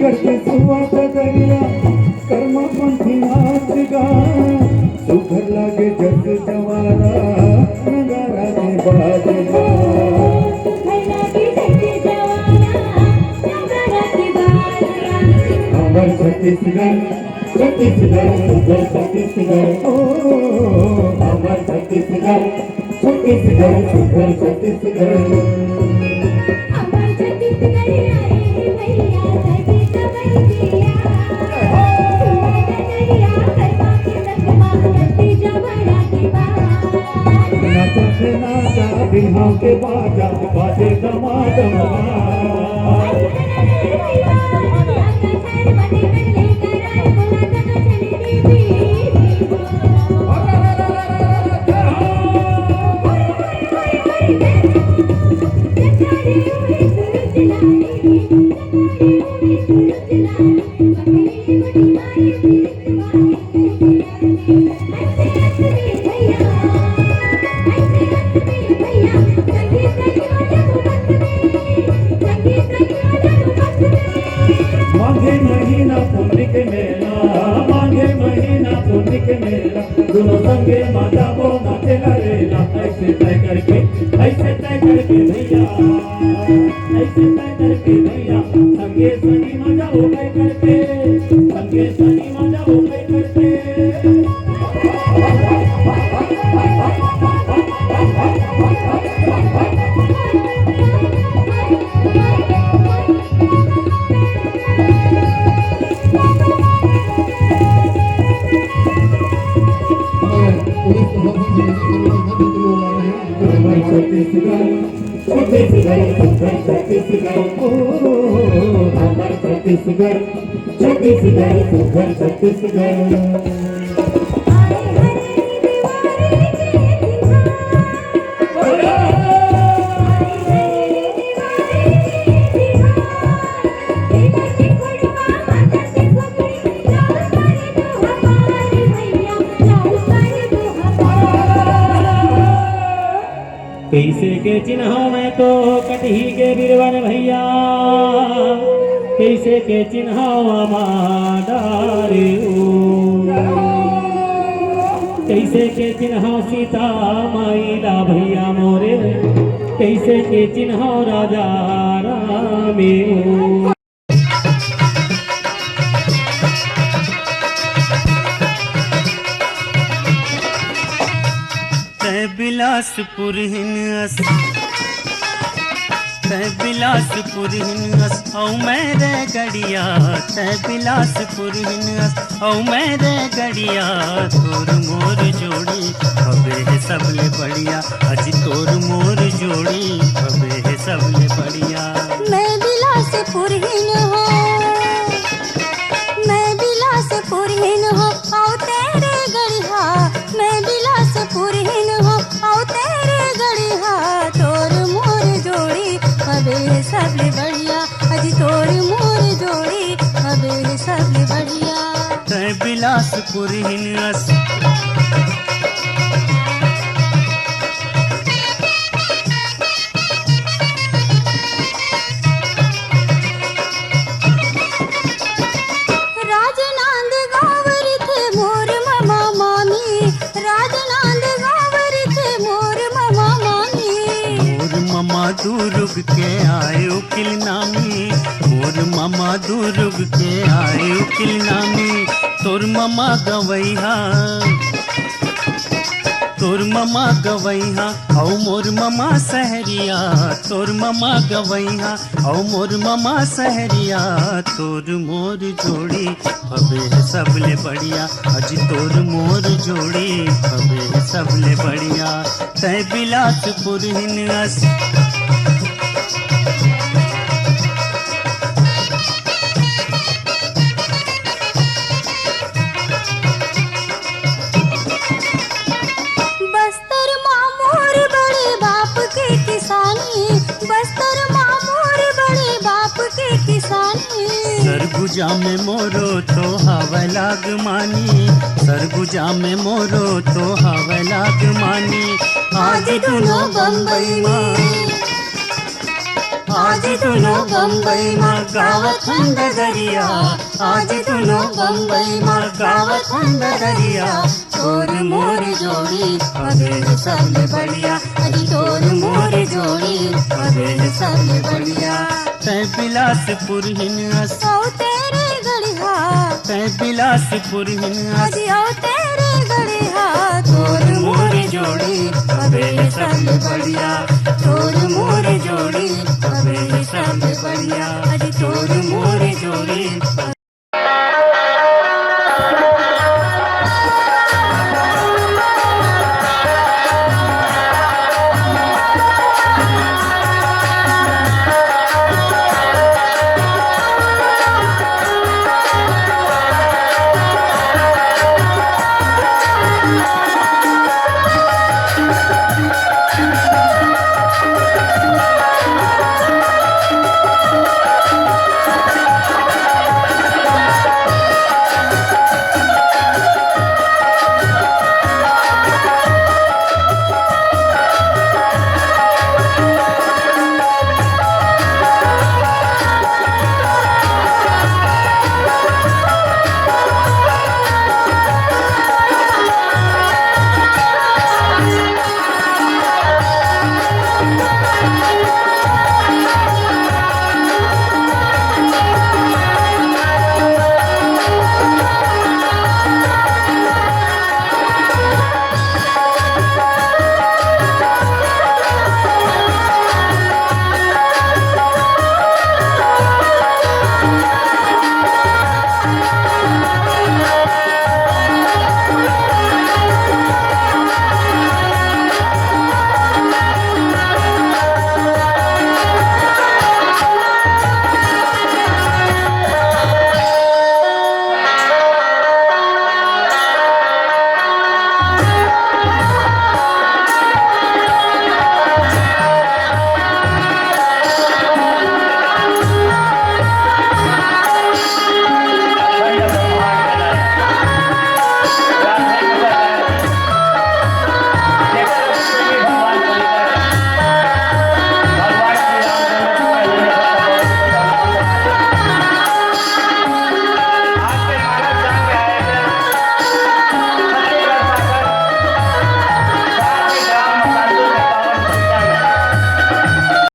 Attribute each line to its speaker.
Speaker 1: करते सुवात दरिया कर्म पंथी नाच गा सुघर लागे जग जवारा नगारा के बाजगा हमार छत्तीसगढ़ छत्तीसगढ़ सुघर छत्तीसगढ़ ओ हमार छत्तीसगढ़ छत्तीसगढ़ सुघर छत्तीसगढ़ नाचा बिहाव के बाजा बाजे दमादम दोनों संगे माता वो नाचे लरेला ऐसे तय करके भैया ऐसे तय करके भैया संगे सनी मजा हो गए करके संगे सनी मजा हो गए करके छत्तीसगढ़ छत्तीसगढ़ सुघर छत्तीसगढ़ कैसे के चिन्ह में तो कटही के बिरवन भैया कैसे के चिन्ह मादारे कैसे के चिन्ह सीता माईला भैया मोरे कैसे के चिन्ह राजा रामे
Speaker 2: बिलासपुर हिनस तै बिलासपुर हिनस औ मेरे गड़िया तै बिलासपुर हिनस औ मेरे गड़िया तोर मोर जोड़ी हवे है सबले बढ़िया अज तोर मोर जोड़ी हवे है सबले बढ़िया
Speaker 3: मैं बिलासपुर हिन हो मैं बिलासपुर हिन हो औ तेरे गड़िया मैं बिलासपुर हिन हो औ तेरे गड़िया तोर मोर जोड़ी हवे सबले बढ़िया अज तोर मोर जोड़ी हवे सबले बढ़िया
Speaker 2: तै बिलासपुर हिनस दुर्ग के आए उकिल नामी मोर मामा दुर्ग के आए उकिल नामी तोर मामा गवैहा औ मोर मामा सहरिया तोर मामा गवैहा औ मोर मामा सहरिया तोर मोर जोड़ी हवे सबले बढ़िया अज तोर मोर जोड़ी हवे सबले बढ़िया तै बिलासपुर हिनस सरगुजा में मोरो तो हवा लाग मानी सरगुजा में मोरो तो हवा लाग मानी आज दोनों बम्बई माँ
Speaker 3: आज दोनों बम्बई माँ गावत हंड दरिया, आज दोनों बम्बई माँ गावत हंड दरिया, तोर मोर जोड़ी अबे सबले बढ़िया, अजी तोर मोर जोड़ी अबे सबले बढ़िया।
Speaker 2: तै बिलासपुर हिन अस
Speaker 3: औ तेरे गड़िया,
Speaker 2: तै बिलासपुर हिन अस
Speaker 3: अजी औ तेरे गड़िया, तोर मोर जोड़ी अबे सबले बढ़िया, तोर मोर जोड़ी अबे सबले बढ़िया, अजी तोर मोर जोड़ी